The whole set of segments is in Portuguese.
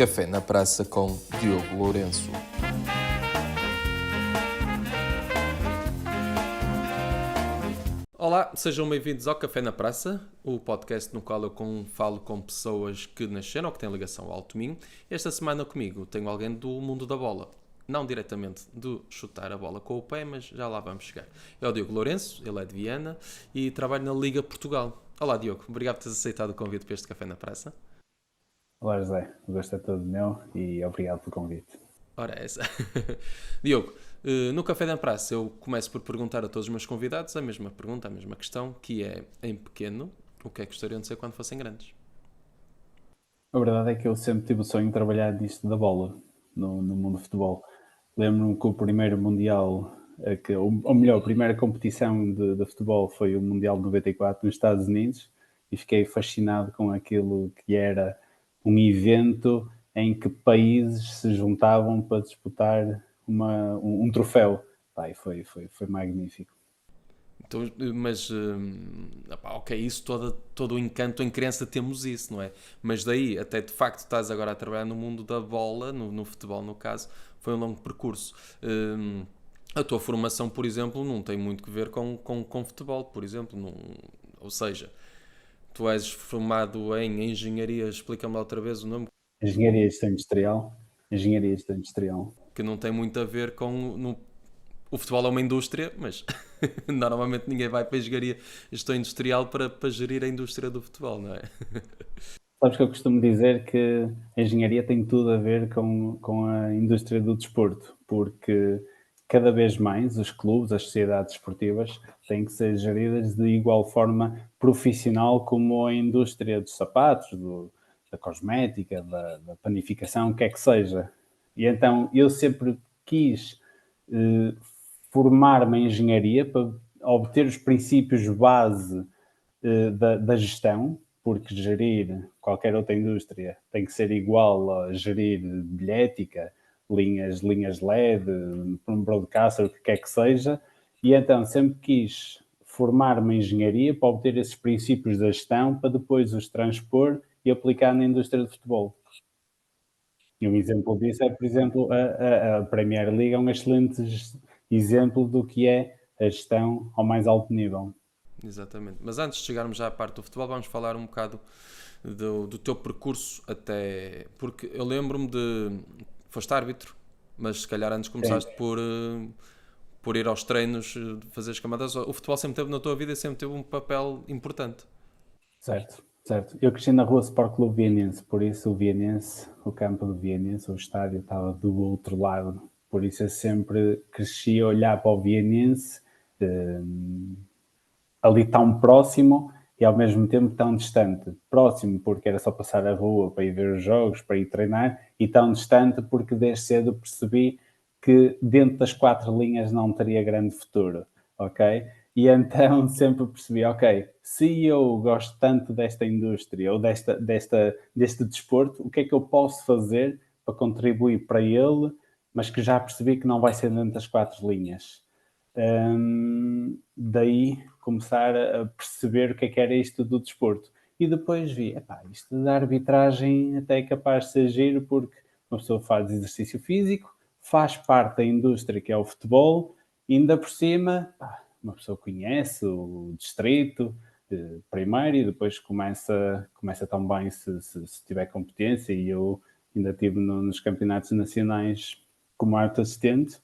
Café na Praça com Diogo Lourenço. Olá, sejam bem-vindos ao Café na Praça, o podcast no qual eu falo com pessoas que nasceram ou que têm ligação ao Alto Minho. Esta semana comigo tenho alguém do mundo da bola. Não diretamente de chutar a bola com o pé, mas já lá vamos chegar. É o Diogo Lourenço, ele é de Viana e trabalha na Liga Portugal. Olá Diogo, obrigado por teres aceitado o convite para este Café na Praça. Olá José, o gosto é todo meu e obrigado pelo convite. Ora, essa. Diogo, no Café da Praça eu começo por perguntar a todos os meus convidados a mesma pergunta, a mesma questão, que é, em pequeno, o que é que gostariam de ser quando fossem grandes? A verdade é que eu sempre tive o sonho de trabalhar nisto da bola, no mundo do futebol. Lembro-me que o primeiro Mundial, ou melhor, a primeira competição de futebol foi o Mundial de 94 nos Estados Unidos e fiquei fascinado com aquilo que era um evento em que países se juntavam para disputar um troféu. Pá, e foi magnífico. Então, mas, ok, isso, todo o encanto em criança temos isso, não é? Mas daí, até de facto estás agora a trabalhar no mundo da bola, no futebol no caso, foi um longo percurso. A tua formação, por exemplo, não tem muito que ver com futebol, por exemplo. Ou seja, tu és formado em engenharia, explica-me lá outra vez o nome, Engenharia de Gestão Industrial. Engenharia de Gestão Industrial. que não tem muito a ver com... O futebol é uma indústria, mas normalmente ninguém vai para a engenharia gestão industrial para gerir a indústria do futebol, não é? Sabes que eu costumo dizer que a engenharia tem tudo a ver com a indústria do desporto, porque cada vez mais os clubes, as sociedades esportivas, têm que ser geridas de igual forma profissional como a indústria dos sapatos, da cosmética, da panificação, o que é que seja. E então eu sempre quis eh, formar-me em engenharia para obter os princípios base da gestão, porque gerir qualquer outra indústria tem que ser igual a gerir bilhética, linhas LED, um broadcaster, o que quer que seja, e então sempre quis formar-me em engenharia para obter esses princípios da gestão para depois os transpor e aplicar na indústria do futebol. E um exemplo disso é, por exemplo, a Premier League é um excelente exemplo do que é a gestão ao mais alto nível. Exatamente. Mas antes de chegarmos já à parte do futebol, vamos falar um bocado do teu percurso até... Porque eu lembro-me de... Foste árbitro, mas se calhar antes Sim. começaste por ir aos treinos, fazer as camadas. O futebol sempre teve na tua vida, sempre teve um papel importante. Certo, certo. Eu cresci na rua Sport Clube Vianense, por isso o campo do Vianense, o estádio estava do outro lado. Por isso eu sempre cresci a olhar para o Vianense, eh, ali tão próximo e ao mesmo tempo tão distante. Próximo porque era só passar a rua para ir ver os jogos, para ir treinar, e tão distante porque desde cedo percebi que dentro das quatro linhas não teria grande futuro, ok? E então sempre percebi, ok, se eu gosto tanto desta indústria ou deste desporto, o que é que eu posso fazer para contribuir para ele, mas que já percebi que não vai ser dentro das quatro linhas. Daí começar a perceber o que era isto do desporto. E depois vi, isto da arbitragem até é capaz de ser giro porque uma pessoa faz exercício físico, faz parte da indústria que é o futebol, e ainda por cima, uma pessoa conhece o distrito primeiro e depois começa também se tiver competência, e eu ainda estive nos campeonatos nacionais como arte assistente.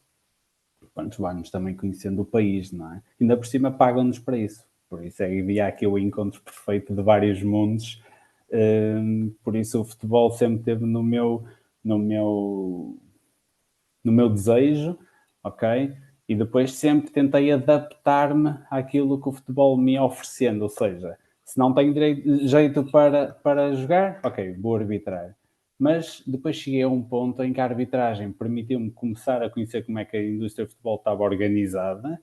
Pronto, vamos também conhecendo o país, não é? Ainda por cima pagam-nos para isso. Por isso é que havia aqui o encontro perfeito de vários mundos. Por isso o futebol sempre esteve no meu, no meu desejo, ok? E depois sempre tentei adaptar-me àquilo que o futebol me ia oferecendo. Ou seja, se não tenho jeito para jogar, ok, vou arbitrar. Mas depois cheguei a um ponto em que a arbitragem permitiu-me começar a conhecer como é que a indústria do futebol estava organizada,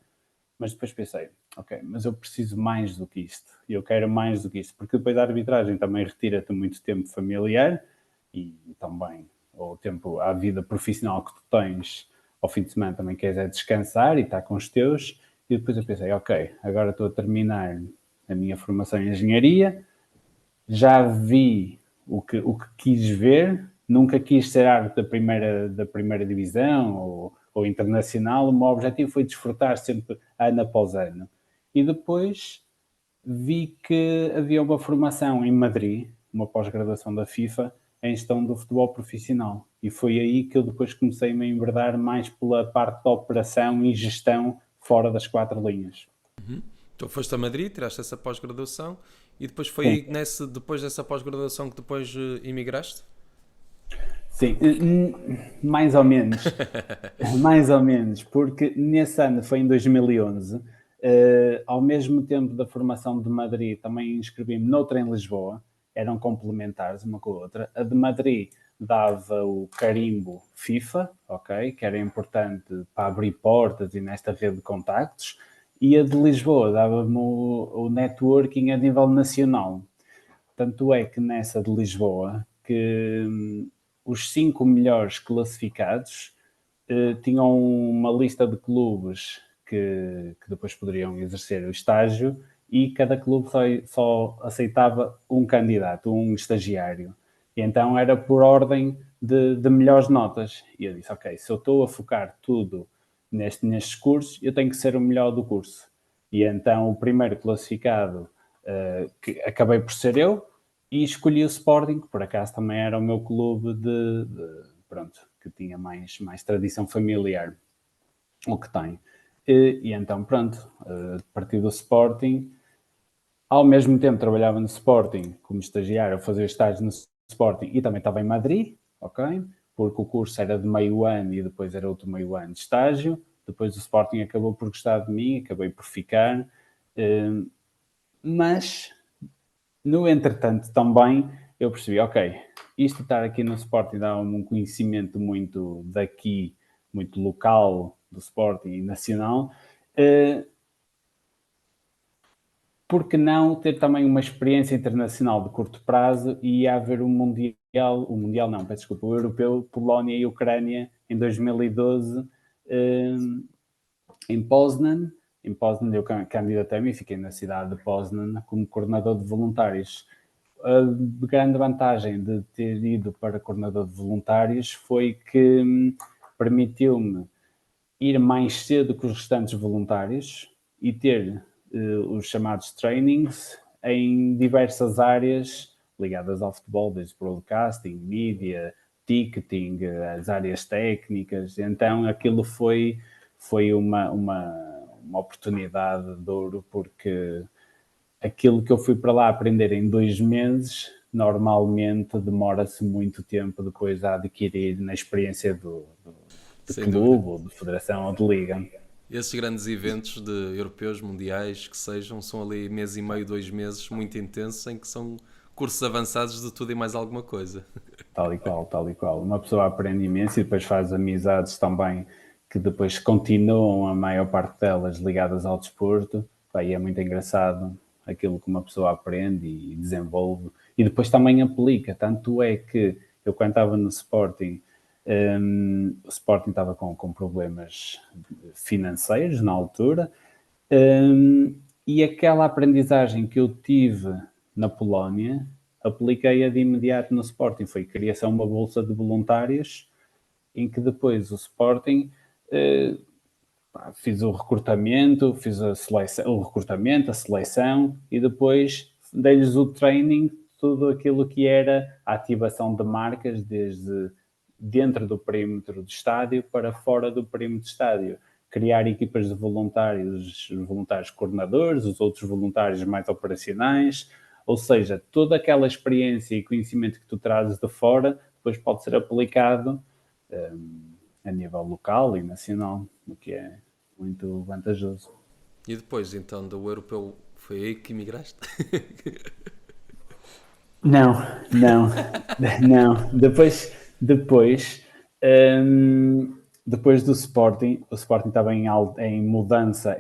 mas depois pensei, ok, mas eu preciso mais do que isto, eu quero mais do que isto, porque depois a arbitragem também retira-te muito tempo familiar e também o tempo, a vida profissional que tu tens ao fim de semana também queres é descansar e estar com os teus, e depois eu pensei, ok, agora estou a terminar a minha formação em engenharia, já vi o que quis ver, nunca quis ser árbitro da primeira divisão ou internacional. O meu objetivo foi desfrutar sempre ano após ano. E depois vi que havia uma formação em Madrid, uma pós-graduação da FIFA, em gestão do futebol profissional. E foi aí que eu depois comecei a me enverdar mais pela parte da operação e gestão fora das quatro linhas. Então foste a Madrid, tiraste essa pós-graduação e depois foi Sim, aí depois dessa pós-graduação que depois imigraste? sim, mais ou menos. Mais ou menos, porque nesse ano foi em 2011, ao mesmo tempo da formação de Madrid, também inscrevi-me noutra em Lisboa, eram complementares uma com a outra. A de Madrid dava o carimbo FIFA, ok, que era importante para abrir portas e nesta rede de contactos, e a de Lisboa dava-me o networking a nível nacional. Tanto é que nessa de Lisboa, que os 5 melhores classificados tinham uma lista de clubes que depois poderiam exercer o estágio e cada clube só aceitava um candidato, um estagiário. E então era por ordem de melhores notas. E eu disse, ok, se eu estou a focar tudo nestes cursos, eu tenho que ser o melhor do curso. E então o primeiro classificado, que acabei por ser eu, e escolhi o Sporting, que por acaso também era o meu clube pronto, que tinha mais tradição familiar, o que tem. E então, pronto, a partir do Sporting, ao mesmo tempo trabalhava no Sporting como estagiário, a fazer estágio no Sporting e também estava em Madrid, ok? Porque o curso era de meio ano e depois era outro meio ano de estágio. Depois o Sporting acabou por gostar de mim, acabei por ficar. Mas no entretanto, também eu percebi, ok, isto estar aqui no Sporting dá-me um conhecimento muito daqui, muito local do Sporting e nacional. Uh, por que não ter também uma experiência internacional de curto prazo e ia haver o Mundial não, peço desculpa, o Europeu, Polónia e Ucrânia em 2012 em Poznan. Em Poznan eu candidatei-me e fiquei na cidade de Poznan como coordenador de voluntários. A grande vantagem de ter ido para coordenador de voluntários foi que permitiu-me ir mais cedo que os restantes voluntários e ter os chamados trainings em diversas áreas ligadas ao futebol, desde broadcasting, mídia, ticketing, as áreas técnicas. Então aquilo foi uma oportunidade de ouro, porque aquilo que eu fui para lá aprender em 2 meses, normalmente demora-se muito tempo depois a adquirir na experiência de Sem dúvida. clube, ou de federação, ou de liga. Esses grandes eventos de europeus, mundiais, que sejam, são ali mês e meio, 2 meses, muito intensos, em que são cursos avançados de tudo e mais alguma coisa. Tal e qual, tal e qual. Uma pessoa aprende imenso e depois faz amizades também que depois continuam, a maior parte delas ligadas ao desporto. E é muito engraçado aquilo que uma pessoa aprende e desenvolve e depois também aplica. Tanto é que eu, quando estava no Sporting, o Sporting estava com problemas financeiros na altura, e aquela aprendizagem que eu tive na Polónia apliquei-a de imediato no Sporting. Foi a criação de uma bolsa de voluntários em que depois o Sporting fiz o recrutamento, fiz a seleção e depois dei-lhes o training, tudo aquilo que era a ativação de marcas desde dentro do perímetro do estádio para fora do perímetro do estádio. Criar equipas de voluntários, os voluntários coordenadores, os outros voluntários mais operacionais, ou seja, toda aquela experiência e conhecimento que tu trazes de fora, depois pode ser aplicado a nível local e nacional, o que é muito vantajoso. E depois, então, do europeu, foi aí que imigraste? Não, não, não. Depois do Sporting, o Sporting estava em mudança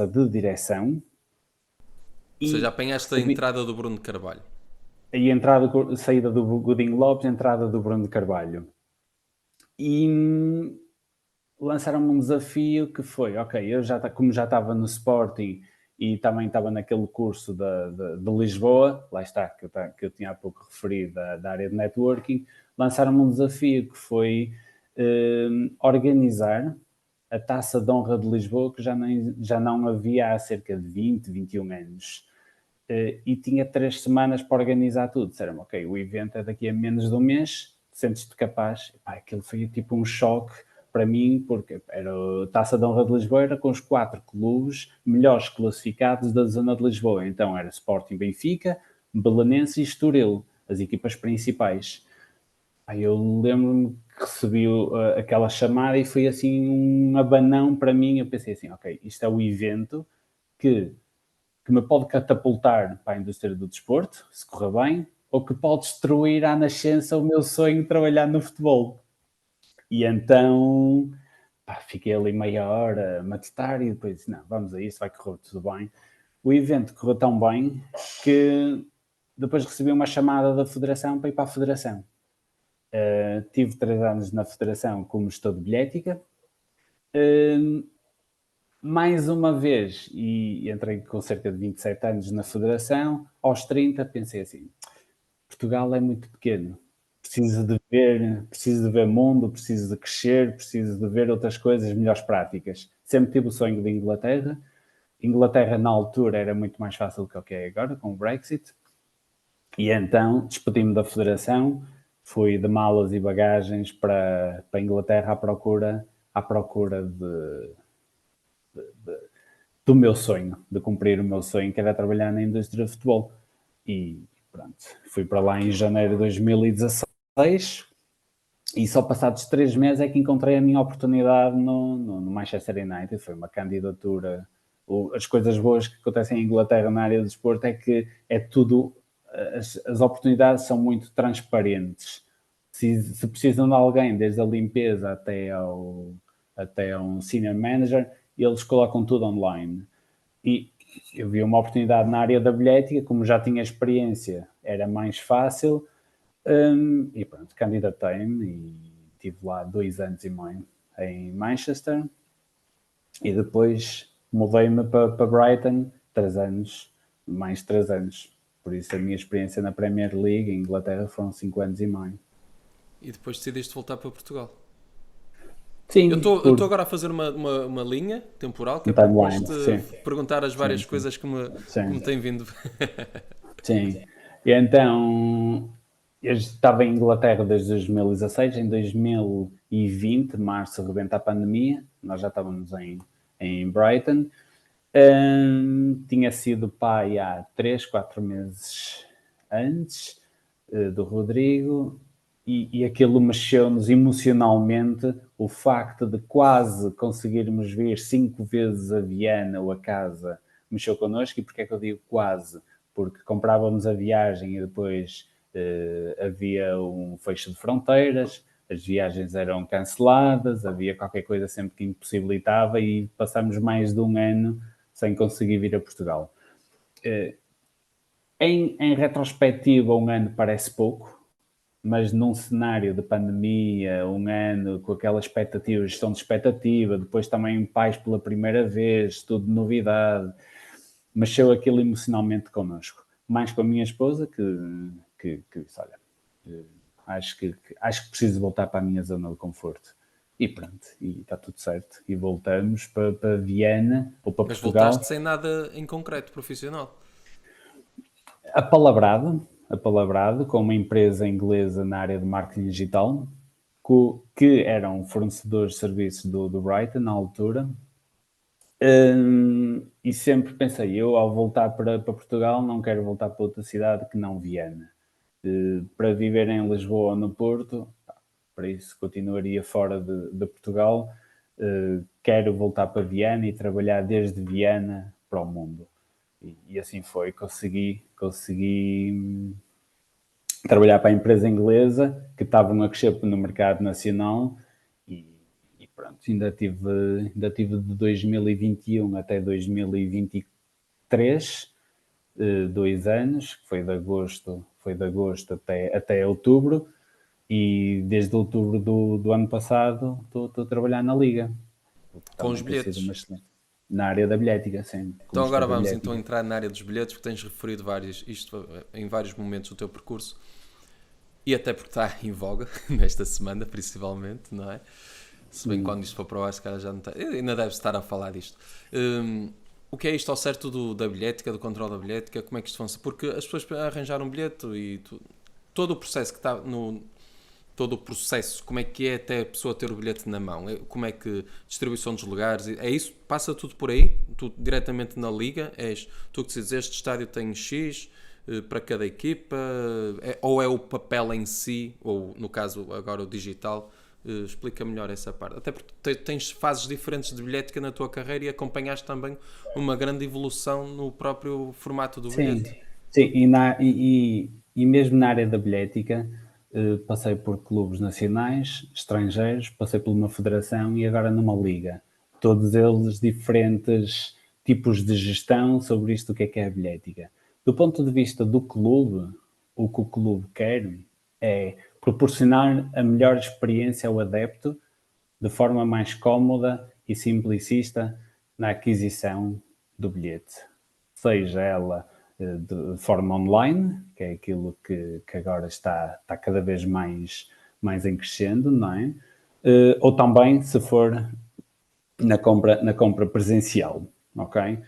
de direção Ou seja, e apanhaste a entrada do Bruno de Carvalho. saída do Godinho Lopes, entrada do Bruno de Carvalho. E lançaram-me um desafio que foi, ok, como já estava no Sporting e também estava naquele curso de Lisboa, lá está, que eu tinha há pouco referido, da área de networking, lançaram-me um desafio que foi organizar a Taça de Honra de Lisboa, que já não havia há cerca de 20, 21 anos. E tinha 3 semanas para organizar tudo. Disseram-me, ok, o evento é daqui a menos de um mês, sentes-te capaz? Pá, aquilo foi tipo um choque para mim, porque era a Taça de Honra de Lisboa, era com os 4 clubes melhores classificados da zona de Lisboa. Então era Sporting Benfica, Belenenses e Estoril, as equipas principais. Aí eu lembro-me que recebi aquela chamada e foi assim um abanão para mim. Eu pensei assim, ok, isto é o evento que me pode catapultar para a indústria do desporto, se correr bem, ou que pode destruir à nascença o meu sonho de trabalhar no futebol. E então, pá, fiquei ali meia hora a matutar e depois disse, não, vamos a isso, vai correr tudo bem. O evento correu tão bem que depois recebi uma chamada da federação para ir para a federação. Tive 3 anos na federação como gestor de bilhética. Mais uma vez, e entrei com cerca de 27 anos na federação, aos 30 pensei assim, Portugal é muito pequeno, preciso de ver mundo, preciso de crescer, preciso de ver outras coisas, melhores práticas. Sempre tive o sonho de Inglaterra. Inglaterra, na altura, era muito mais fácil do que o que é agora, com o Brexit. E então, despedi-me da federação, fui de malas e bagagens para a Inglaterra à procura do meu sonho, de cumprir o meu sonho, que era trabalhar na indústria de futebol. E pronto, fui para lá em janeiro de 2016 e só passados 3 meses é que encontrei a minha oportunidade no Manchester United. Foi uma candidatura. As coisas boas que acontecem em Inglaterra na área do desporto é que é tudo, as oportunidades são muito transparentes. Se precisam de alguém, desde a limpeza até a um senior manager, eles colocam tudo online. E eu vi uma oportunidade na área da bilhética, como já tinha experiência, era mais fácil. E pronto, candidatei-me e estive lá 2 anos e meio em Manchester. E depois mudei-me para Brighton, 3 anos, mais 3 anos. Por isso a minha experiência na Premier League em Inglaterra foram 5 anos e meio. E depois decidiste voltar para Portugal. Eu Sim, estou agora a fazer uma linha temporal que um é para depois timeline, te sim, perguntar as sim, várias sim, coisas que me sim. têm vindo. Sim. E então, eu estava em Inglaterra desde 2016, em 2020, março, rebenta a pandemia, nós já estávamos em Brighton. Tinha sido pai há 3, 4 meses antes do Rodrigo e aquilo mexeu-nos emocionalmente, o facto de quase conseguirmos vir 5 vezes a Viana ou a casa mexeu connosco. E porque é que eu digo quase? Porque comprávamos a viagem e depois havia um fecho de fronteiras, as viagens eram canceladas, havia qualquer coisa sempre que impossibilitava e passámos mais de um ano sem conseguir vir a Portugal. Em retrospectiva, um ano parece pouco, mas num cenário de pandemia, um ano com aquela expectativa, gestão de expectativa, depois também pais pela primeira vez, tudo de novidade, mexeu aquilo emocionalmente connosco. Mais com a minha esposa, que disse, olha, acho que preciso voltar para a minha zona de conforto. E pronto, e está tudo certo. E voltamos para Viena, ou para Mas Portugal, voltaste sem nada em concreto profissional. apalavrado com uma empresa inglesa na área de marketing digital, que eram fornecedores de serviços do Brighton na altura. E sempre pensei, eu ao voltar para Portugal não quero voltar para outra cidade que não Viena. Para viver em Lisboa ou no Porto, para isso continuaria fora de Portugal. Quero voltar para Viena e trabalhar desde Viena para o mundo. E assim foi, consegui trabalhar para a empresa inglesa que estavam a crescer no mercado nacional e pronto, ainda tive de 2021 até 2023, 2 anos, que foi de agosto até outubro, e desde outubro do ano passado estou a trabalhar na Liga, o que Com os também tem sido uma bilhetes. excelente. Na área da bilhética, sim. Então Como agora gestor da vamos então bilhética. entrar na área dos bilhetes, porque tens referido isto em vários momentos do teu percurso, e até porque está em voga, nesta semana principalmente, não é? Se bem que quando isto for para o ar, se calhar já não está. Ainda deve estar a falar disto. O que é isto ao certo da bilhética, do controle da bilhética? Como é que isto funciona? Porque as pessoas arranjaram um bilhete e todo o processo que está no. Todo o processo, como é que é até a pessoa ter o bilhete na mão? Como é que distribuição dos lugares? É isso? Passa tudo por aí? Tu diretamente na liga? És tu que dizes este estádio tem X para cada equipa? Ou é o papel em si? Ou no caso agora o digital? Explica melhor essa parte. Até porque tens fases diferentes de bilhética na tua carreira e acompanhaste também uma grande evolução no próprio formato do Sim, bilhete. sim, e mesmo na área da bilhética, passei por clubes nacionais, estrangeiros, passei por uma federação e agora numa liga. Todos eles diferentes tipos de gestão sobre isto, o que é a bilhética. Do ponto de vista do clube, o que o clube quer é proporcionar a melhor experiência ao adepto de forma mais cómoda e simplicista na aquisição do bilhete. Seja ela de forma online, que é aquilo que agora está cada vez mais em crescendo, não é? Ou também, se for na compra presencial, ok?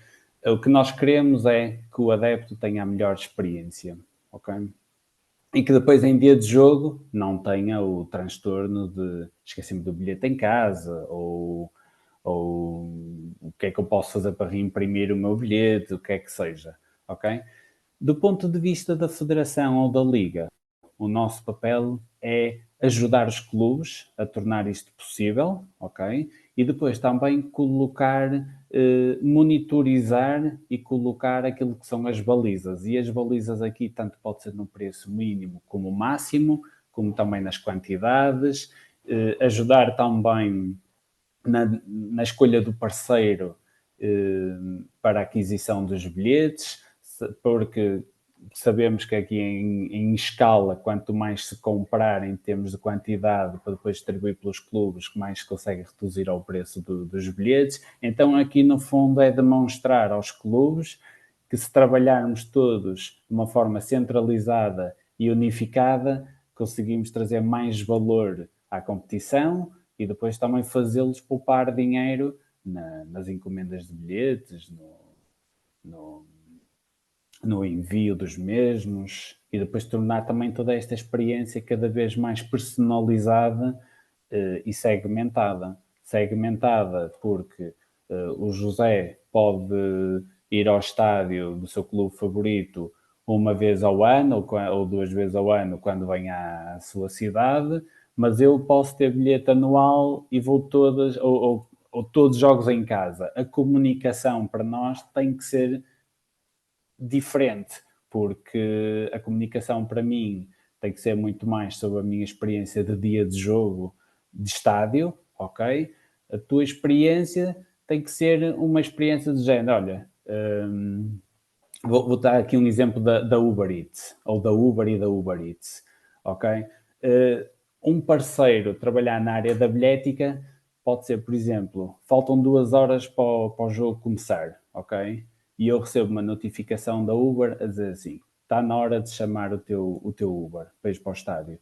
O que nós queremos é que o adepto tenha a melhor experiência, ok? E que depois, em dia de jogo, não tenha o transtorno de esqueci-me do bilhete em casa, ou o que é que eu posso fazer para reimprimir o meu bilhete, o que é que seja, ok? Do ponto de vista da federação ou da liga, o nosso papel é ajudar os clubes a tornar isto possível, ok? E depois também colocar, monitorizar e colocar aquilo que são as balizas. E as balizas aqui tanto pode ser no preço mínimo como máximo, como também nas quantidades, ajudar também na escolha do parceiro para a aquisição dos bilhetes, porque sabemos que aqui em escala, quanto mais se comprar em termos de quantidade para depois distribuir pelos clubes, mais se consegue reduzir ao preço dos bilhetes. Então aqui no fundo é demonstrar aos clubes que se trabalharmos todos de uma forma centralizada e unificada, conseguimos trazer mais valor à competição e depois também fazê-los poupar dinheiro nas encomendas de bilhetes, no, no envio dos mesmos e depois tornar também toda esta experiência cada vez mais personalizada e segmentada. Segmentada porque o José pode ir ao estádio do seu clube favorito uma vez ao ano ou duas vezes ao ano quando vem à sua cidade, mas eu posso ter bilhete anual e vou todas ou todos os jogos em casa. A comunicação para nós tem que ser diferente, porque a comunicação para mim tem que ser muito mais sobre a minha experiência de dia de jogo de estádio, ok? A tua experiência tem que ser uma experiência de género, olha, vou dar aqui um exemplo da Uber Eats, ou da Uber e da Uber Eats, ok? Um parceiro trabalhar na área da bilhética pode ser, por exemplo, faltam 2 horas para o jogo começar, ok? E eu recebo uma notificação da Uber a dizer assim, está na hora de chamar o teu Uber para ir para o estádio.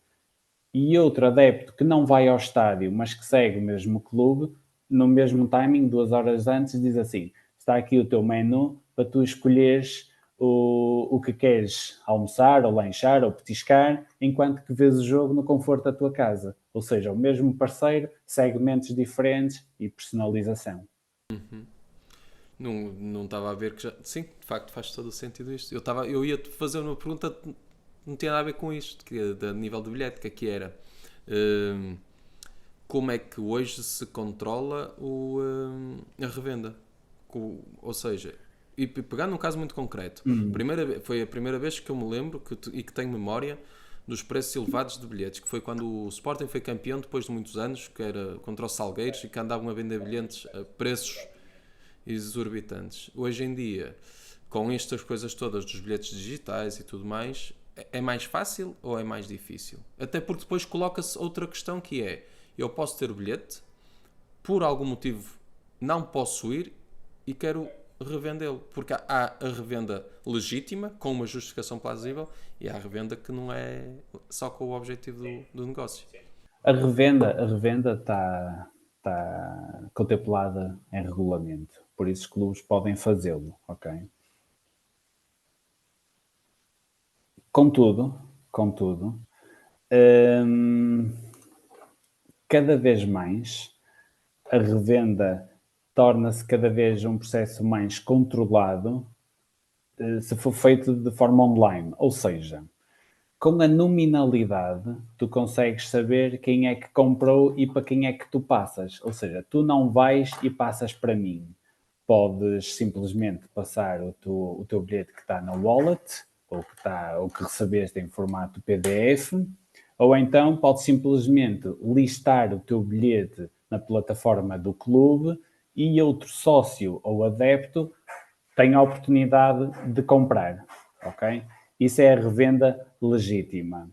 E outro adepto que não vai ao estádio, mas que segue o mesmo clube, no mesmo timing, 2 horas antes, diz assim, está aqui o teu menu para tu escolheres o que queres almoçar, ou lanchar, ou petiscar, enquanto que vês o jogo no conforto da tua casa. Ou seja, o mesmo parceiro, segmentos diferentes e personalização. Não estava a ver que já. Sim, de facto faz todo o sentido isto. Eu ia te fazer uma pergunta que não tinha nada a ver com isto, que é da nível de bilhética, que era como é que hoje se controla a revenda? Ou seja, e pegando um caso muito concreto, foi a primeira vez que eu me lembro e que tenho memória dos preços elevados de bilhetes, que foi quando o Sporting foi campeão depois de muitos anos, que era contra os Salgueiros e que andavam a vender bilhetes a preços exorbitantes. Hoje em dia, com estas coisas todas dos bilhetes digitais e tudo mais, é mais fácil ou é mais difícil? Até porque depois coloca-se outra questão que é, eu posso ter o bilhete, por algum motivo não posso ir e quero revendê-lo. Porque há a revenda legítima, com uma justificação plausível, e há a revenda que não é só com o objetivo do negócio. A revenda está contemplada em regulamento, por isso os clubes podem fazê-lo, ok? Contudo, hum, cada vez mais a revenda torna-se cada vez um processo mais controlado, se for feito de forma online. Ou seja, com a nominalidade, tu consegues saber quem é que comprou e para quem é que tu passas. Ou seja, tu não vais e passas para mim. Podes simplesmente passar o teu bilhete que está na wallet, ou que recebeste em formato PDF, ou então podes simplesmente listar o teu bilhete na plataforma do clube e outro sócio ou adepto tem a oportunidade de comprar, ok? Isso é a revenda legítima.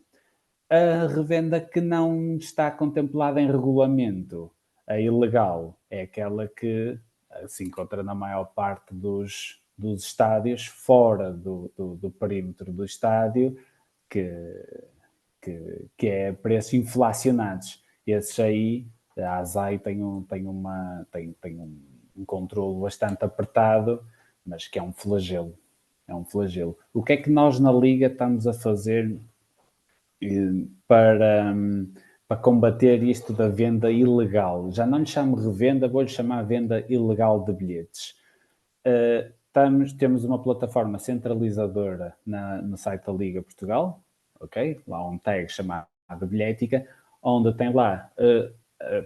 A revenda que não está contemplada em regulamento, a ilegal, é aquela que se encontra na maior parte dos estádios, fora do perímetro do estádio, que, que é preços inflacionados. Esses aí, a ASAI tem um controle bastante apertado, mas que é um flagelo. É um flagelo. O que é que nós na Liga estamos a fazer para, para combater isto da venda ilegal? Já não lhe chamo revenda, vou-lhe chamar venda ilegal de bilhetes. Temos uma plataforma centralizadora no site da Liga Portugal, ok? Lá um tag chamado Bilhética, onde tem lá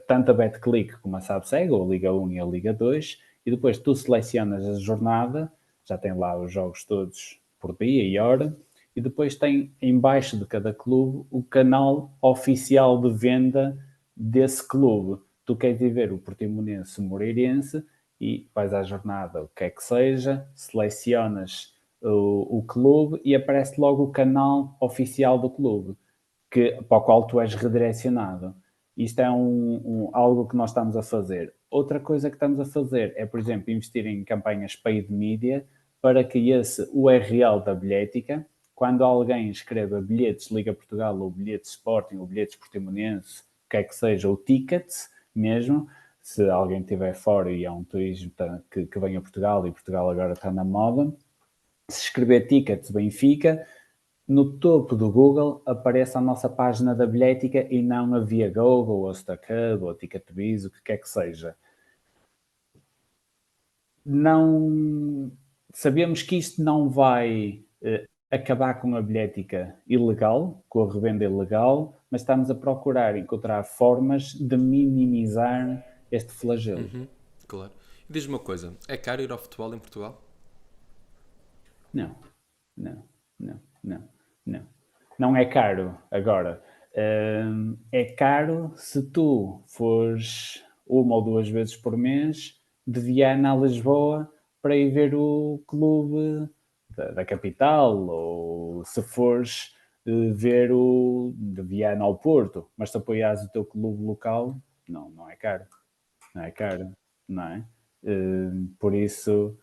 tanto a BetClick como a SabSeg, ou a Liga 1 e a Liga 2, e depois tu selecionas a jornada, já tem lá os jogos todos por dia e hora, e depois tem embaixo de cada clube o canal oficial de venda desse clube. Tu queres ir ver o Portimonense, o Moreirense, e vais à jornada, o que é que seja, selecionas o clube e aparece logo o canal oficial do clube, para o qual tu és redirecionado. Isto é algo que nós estamos a fazer. Outra coisa que estamos a fazer é, por exemplo, investir em campanhas paid media para que esse URL da bilhética, quando alguém escreva bilhetes Liga Portugal, ou bilhetes Sporting, ou bilhetes Portimonense, o que é que seja, ou tickets mesmo, se alguém estiver fora e é um turismo que vem a Portugal, e Portugal agora está na moda, se escrever tickets Benfica, no topo do Google aparece a nossa página da bilhética e não a Viagogo, ou a StarCub, ou a TicketBiz, o que quer que seja. Não sabemos que isto não vai acabar com a bilhética ilegal, com a revenda ilegal, mas estamos a procurar encontrar formas de minimizar este flagelo. Claro. E diz-me uma coisa, é caro ir ao futebol em Portugal? Não, não, não, não, não. Não é caro. Agora, é caro se tu fores uma ou duas vezes por mês de Viana a Lisboa para ir ver o clube da capital, ou se fores ver o de Viana ao Porto, mas se apoiares o teu clube local, não é caro. Não é caro, não é? Por isso,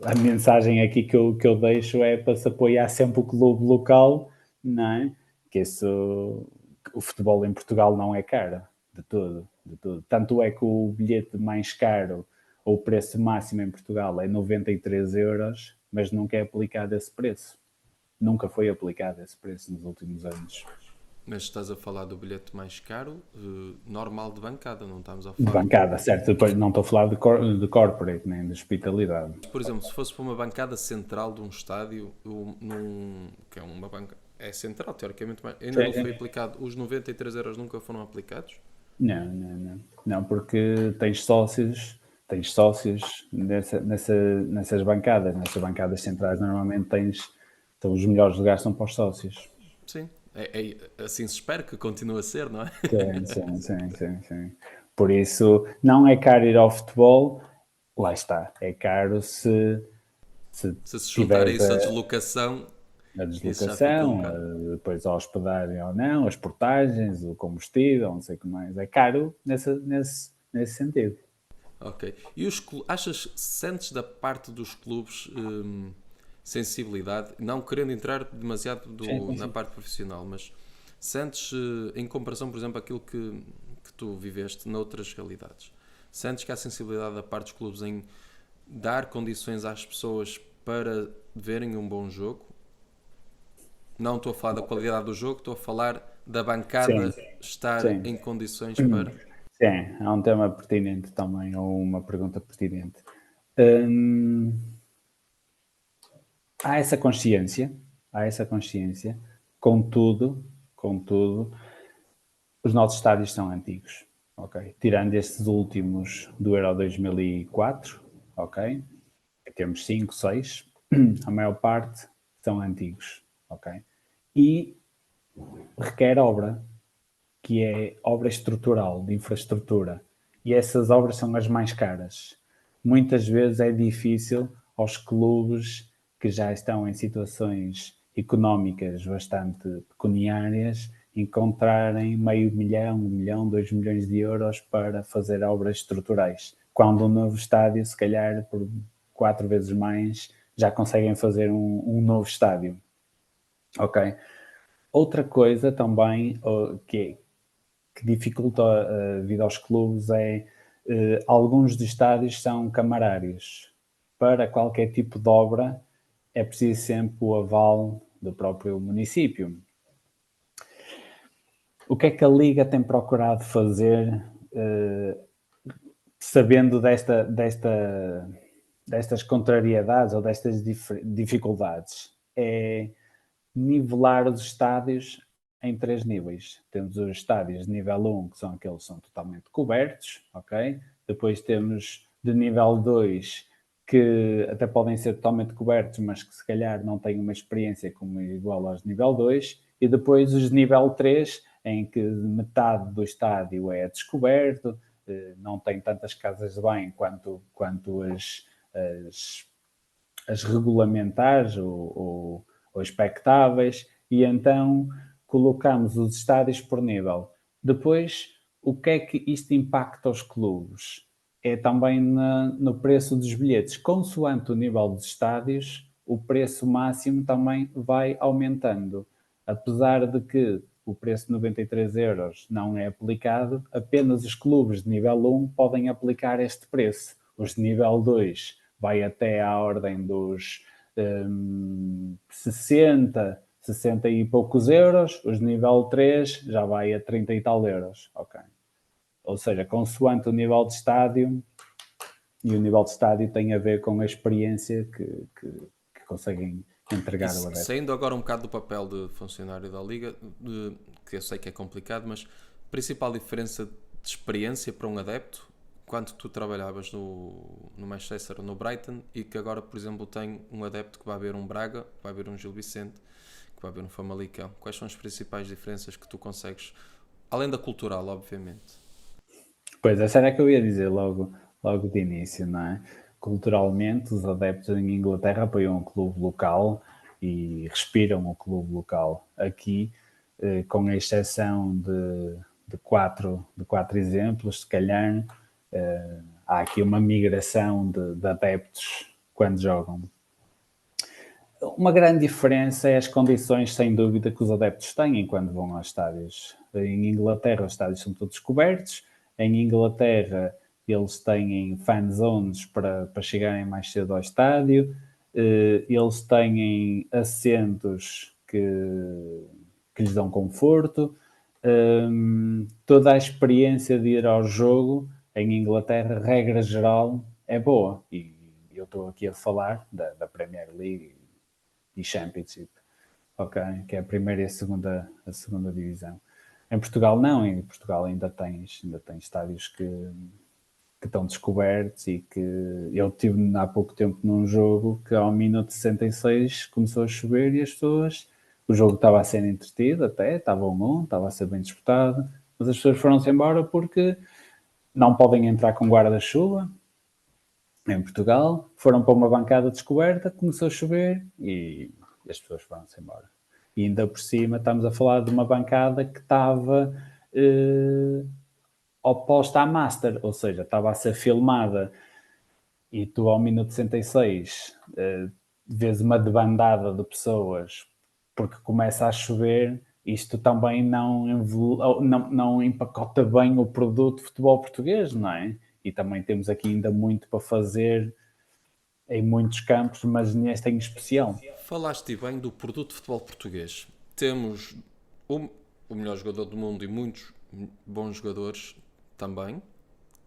a mensagem aqui que eu deixo é para se apoiar sempre o clube local, não é? Que o futebol em Portugal não é caro, de todo, de todo. Tanto é que o bilhete mais caro, ou o preço máximo em Portugal, é 93 euros, mas nunca é aplicado esse preço. Nunca foi aplicado esse preço nos últimos anos. Mas estás a falar do bilhete mais caro, normal de bancada, não estamos a De falar bancada, certo? Depois não estou a falar de corporate, nem de hospitalidade. por exemplo, se fosse para uma bancada central de um estádio, que é uma banca, é central, teoricamente, mas ainda não foi aplicado. Os 93 euros nunca foram aplicados? Não, não, não. Não, porque tens sócios nessas bancadas. Nessas bancadas centrais normalmente então os melhores lugares são para os sócios. Sim, assim se espera que continue a ser, não é? Sim, sim, sim, sim, sim. Por isso, não é caro ir ao futebol, lá está. É caro se Se se juntar a tiveres isso a a, deslocação, a isso já fica um deslocação, bocado. depois a hospedagem ou não, as portagens, o combustível, não sei o que mais. É caro nesse sentido. Ok. E sentes da parte dos clubes sensibilidade, não querendo entrar demasiado Sim, sim, na sim. parte profissional, mas sentes, em comparação, por exemplo, aquilo que tu viveste noutras realidades, sentes que há sensibilidade da parte dos clubes em dar condições às pessoas para verem um bom jogo? Não estou a falar da qualidade do jogo, estou a falar da Sim, bancada estar sim. em condições para. Sim, é um tema pertinente também, ou uma pergunta pertinente. Hum, há essa consciência, há essa consciência, contudo, contudo, os nossos estádios são antigos, ok? Tirando estes últimos do Euro 2004, ok? Temos 5, 6, a maior parte são antigos, ok? E requer obra, que é obra estrutural, de infraestrutura. E essas obras são as mais caras. Muitas vezes é difícil aos clubes que já estão em situações económicas bastante pecuniárias encontrarem meio milhão, 1 milhão, 2 milhões de euros para fazer obras estruturais. Quando um novo estádio, se calhar por 4 vezes mais, já conseguem fazer um novo estádio. Ok? Outra coisa também que dificulta a vida aos clubes é alguns dos estádios são camarários. Para qualquer tipo de obra é preciso sempre o aval do próprio município. O que é que a Liga tem procurado fazer, sabendo destas contrariedades ou destas dificuldades? É nivelar os estádios em 3 níveis. Temos os estádios de nível 1, que são aqueles que são totalmente cobertos, ok? Depois temos de nível 2, que até podem ser totalmente cobertos, mas que se calhar não têm uma experiência como igual aos de nível 2. E depois os de nível 3, em que metade do estádio é descoberto, não tem tantas casas de banho quanto as regulamentares ou expectáveis, e então colocamos os estádios por nível. Depois, o que é que isto impacta os clubes? É também no preço dos bilhetes. Consoante o nível dos estádios, o preço máximo também vai aumentando. Apesar de que o preço de 93 euros não é aplicado, apenas os clubes de nível 1 podem aplicar este preço. Os de nível 2 vai até à ordem dos 60 e poucos euros, os de nível 3 já vai a 30 e tal euros. Ok. Ou seja, consoante o nível de estádio, e o nível de estádio tem a ver com a experiência que conseguem E entregar ao adepto. saindo agora um bocado do papel de funcionário da Liga, que eu sei que é complicado, mas principal diferença de experiência para um adepto, quando tu trabalhavas no Manchester ou no Brighton e que agora, por exemplo, tem um adepto que vai ver um Braga, que vai ver um Gil Vicente, que vai ver um Famalicão. Quais são as principais diferenças que tu consegues, além da cultural, obviamente? Pois, essa era que eu ia dizer logo de início, não é? Culturalmente, os adeptos em Inglaterra apoiam o clube local e respiram o clube local. Aqui, com a exceção de quatro exemplos, se calhar, há aqui uma migração de adeptos quando jogam. Uma grande diferença é as condições, sem dúvida, que os adeptos têm quando vão aos estádios. Em Inglaterra, os estádios são todos cobertos. Em Inglaterra, eles têm fan zones para chegarem mais cedo ao estádio. Eles têm assentos que lhes dão conforto. Toda a experiência de ir ao jogo em Inglaterra, regra geral, é boa. E eu estou aqui a falar da Premier League e Championship, ok? Que é a primeira e a segunda divisão. Em Portugal não, em Portugal ainda tens estádios que estão descobertos e que eu tive há pouco tempo num jogo que ao minuto 66 começou a chover e o jogo estava a ser entretido até, estava estava a ser bem disputado, mas as pessoas foram-se embora porque não podem entrar com guarda-chuva em Portugal, foram para uma bancada descoberta, começou a chover e as pessoas foram-se embora. E ainda por cima estamos a falar de uma bancada que estava oposta à master, ou seja, estava a ser filmada e tu ao minuto 66 vês uma debandada de pessoas porque começa a chover, isto também não empacota bem o produto de futebol português, não é? E também temos aqui ainda muito para fazer em muitos campos, mas neste em especial. Falaste bem do produto de futebol português. Temos o, o melhor jogador do mundo e muitos bons jogadores também,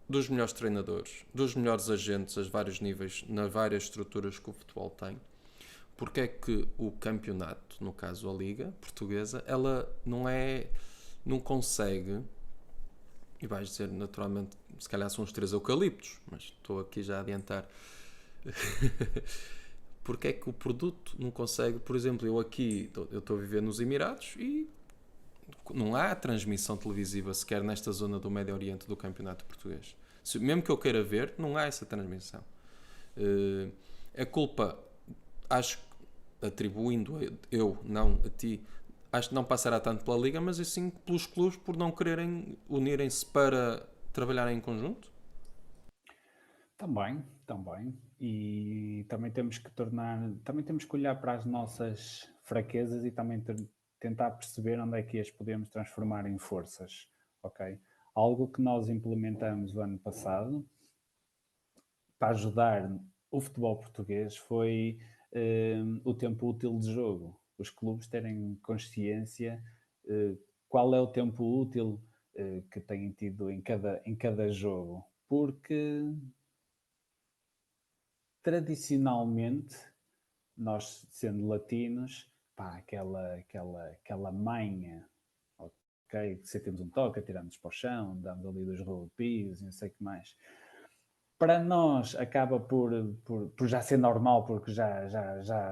dos melhores treinadores, dos melhores agentes a vários níveis, nas várias estruturas que o futebol tem. Porque é que o campeonato, no caso a Liga Portuguesa, ela não consegue, e vais dizer naturalmente, se calhar são os três eucaliptos, mas estou aqui já a adiantar. Porque é que o produto não consegue, por exemplo, eu estou a viver nos Emirados e não há transmissão televisiva sequer nesta zona do Médio Oriente do campeonato português. Mesmo que eu queira ver, não há essa transmissão. A culpa, acho que atribuindo eu, não a ti, acho que não passará tanto pela Liga, mas assim pelos clubes por não quererem unirem-se para trabalharem em conjunto. Também, também. E também também temos que olhar para as nossas fraquezas e também tentar perceber onde é que as podemos transformar em forças, ok? Algo que nós implementamos o ano passado para ajudar o futebol português foi o tempo útil de jogo. Os clubes terem consciência qual é o tempo útil que têm tido em cada jogo. Porque tradicionalmente, nós sendo latinos, pá, aquela manha, ok? Se temos um toque, atiramos para o chão, damos ali dos rodopios e não sei o que mais. Para nós acaba por já ser normal, porque já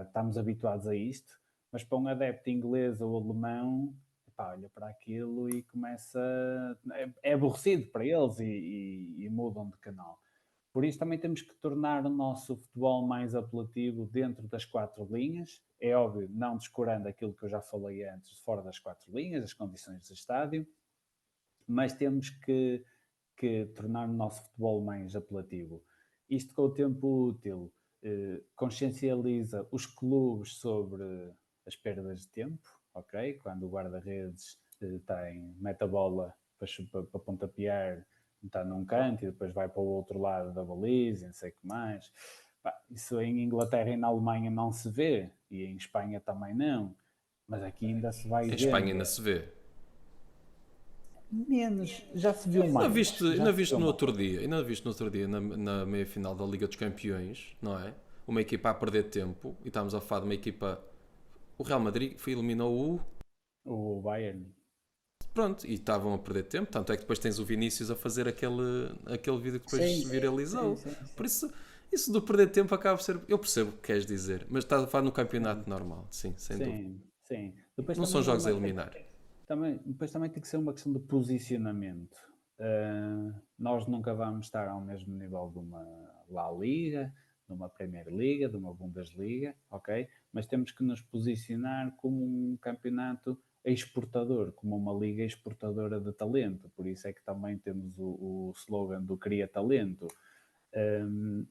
estamos habituados a isto, mas para um adepto inglês ou alemão, pá, olha para aquilo e começa. É aborrecido para eles e mudam de canal. Por isso também temos que tornar o nosso futebol mais apelativo dentro das quatro linhas. É óbvio, não descurando aquilo que eu já falei antes, fora das quatro linhas, as condições do estádio, mas temos que tornar o nosso futebol mais apelativo. Isto com o tempo útil consciencializa os clubes sobre as perdas de tempo, ok? Quando o guarda-redes mete a bola para pontapear, está num canto e depois vai para o outro lado da baliza, não sei o que mais. Isso em Inglaterra e na Alemanha não se vê, e em Espanha também não, mas aqui ainda se vai Em Espanha vendo. ainda se vê. Menos, já se viu Ainda mais, viste, já ainda se viste viu no mais. outro dia, ainda viste no outro dia na meia final da Liga dos Campeões, não é? Uma equipa a perder tempo e estamos a falar de uma equipa. O Real Madrid eliminou o. O Bayern. Pronto, e estavam a perder tempo. Tanto é que depois tens o Vinícius a fazer aquele vídeo que depois Sim, se sim, viralizou. sim, Por sim. isso do perder tempo acaba por ser. Eu percebo o que queres dizer, mas estás a falar no campeonato Sim, normal, sim, sem dúvida. sim, sim. Depois Não são também é jogos a uma, eliminar. depois também tem que ser uma questão de posicionamento. Nós nunca vamos estar ao mesmo nível de uma La Liga, de uma Premier Liga, de uma Bundesliga, ok? Mas temos que nos posicionar como um campeonato exportador, como uma liga exportadora de talento. Por isso é que também temos o slogan do Cria Talento. Um,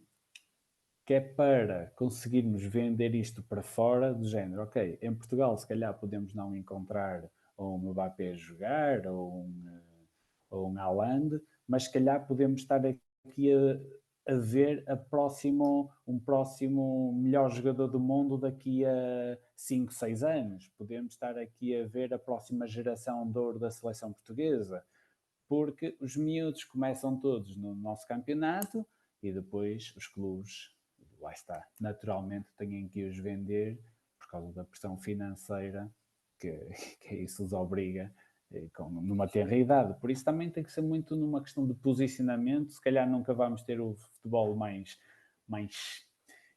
que é para conseguirmos vender isto para fora, do género, ok, em Portugal se calhar podemos não encontrar um Mbappé a jogar ou um Haaland, mas se calhar podemos estar aqui a ver um próximo melhor jogador do mundo daqui a 5, 6 anos. Podemos estar aqui a ver a próxima geração de ouro da seleção portuguesa, porque os miúdos começam todos no nosso campeonato e depois os clubes, lá está, naturalmente têm que os vender por causa da pressão financeira que, que isso os obriga numa tenra idade. Por isso também tem que ser muito numa questão de posicionamento. Se calhar nunca vamos ter o futebol mais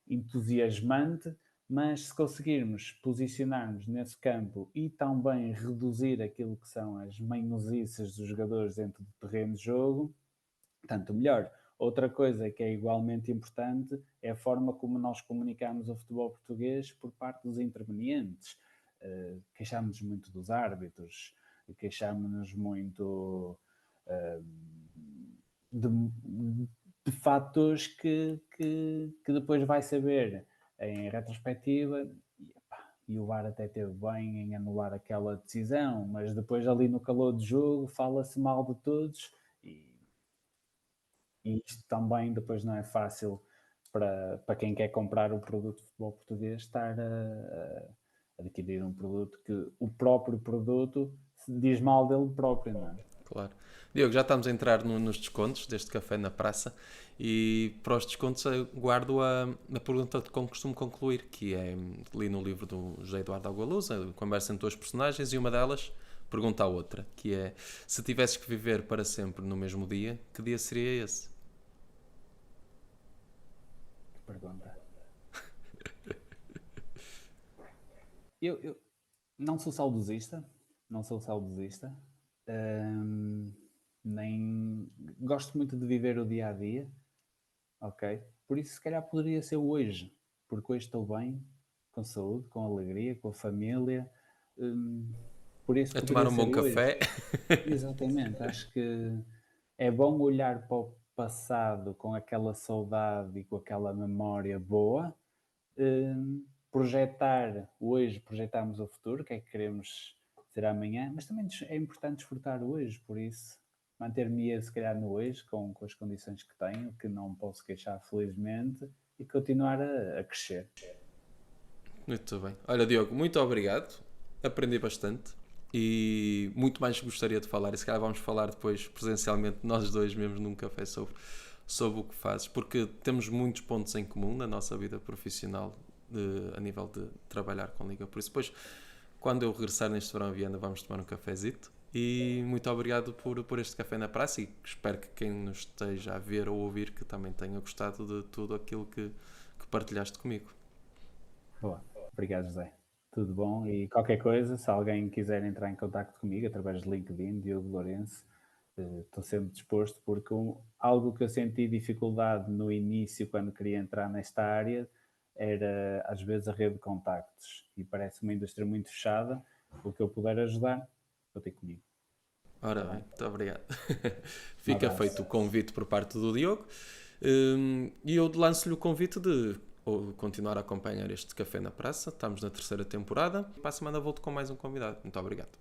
entusiasmante, mas se conseguirmos posicionar-nos nesse campo e também reduzir aquilo que são as manhosices dos jogadores dentro do terreno de jogo, tanto melhor. Outra coisa que é igualmente importante é a forma como nós comunicamos o futebol português por parte dos intervenientes. Queixámos-nos muito dos árbitros, queixámos-nos muito de, de fatores que depois vai saber em retrospectiva e, epá, e o VAR até teve bem em anular aquela decisão, mas depois ali no calor do jogo fala-se mal de todos e, e isto também depois não é fácil para quem quer comprar o produto de futebol português estar a adquirir um produto que o próprio produto se diz mal dele próprio, não é? Claro. Diogo, já estamos a entrar nos descontos deste café na praça e para os descontos eu guardo a pergunta com que costumo concluir, que é, li no livro do José Eduardo Agualusa, conversa entre duas personagens e uma delas pergunta à outra, que é, se tivesses que viver para sempre no mesmo dia, que dia seria esse? Que pergunta. Eu não sou saudosista, não sou saudosista, hum, nem gosto muito de viver o dia a dia, ok? Por isso, se calhar poderia ser hoje, porque hoje estou bem, com saúde, com alegria, com a família, hum, por isso A tomar poderia um ser bom hoje. café? Exatamente, acho que é bom olhar para o passado com aquela saudade e com aquela memória boa, projetar hoje, projetarmos o futuro, o que é que queremos ser amanhã, mas também é importante desfrutar hoje, por isso manter-me se calhar no hoje, com as condições que tenho, que não posso queixar felizmente, e continuar a crescer. Muito bem. Olha, Diogo, muito obrigado. Aprendi bastante e muito mais gostaria de falar. E se calhar vamos falar depois presencialmente, nós dois mesmo num café sobre o que fazes, porque temos muitos pontos em comum na nossa vida profissional a nível de trabalhar com Liga. Por isso, depois, quando eu regressar neste verão a Viana, vamos tomar um cafezito. E muito obrigado por este café na praça e espero que quem nos esteja a ver ou ouvir que também tenha gostado de tudo aquilo que partilhaste comigo. Boa, obrigado José. Tudo bom? E qualquer coisa, se alguém quiser entrar em contato comigo através de LinkedIn, Diogo Lourenço, estou sempre disposto, porque algo que eu senti dificuldade no início, quando queria entrar nesta área, era às vezes a rede de contactos. E parece uma indústria muito fechada. O que eu puder ajudar, estou comigo. Ora Tá bem, bem? muito obrigado. Um Fica feito abraço. o convite por parte do Diogo e eu lanço-lhe o convite de continuar a acompanhar este Café na Praça. Estamos na terceira temporada. Para a semana volto com mais um convidado. Muito obrigado.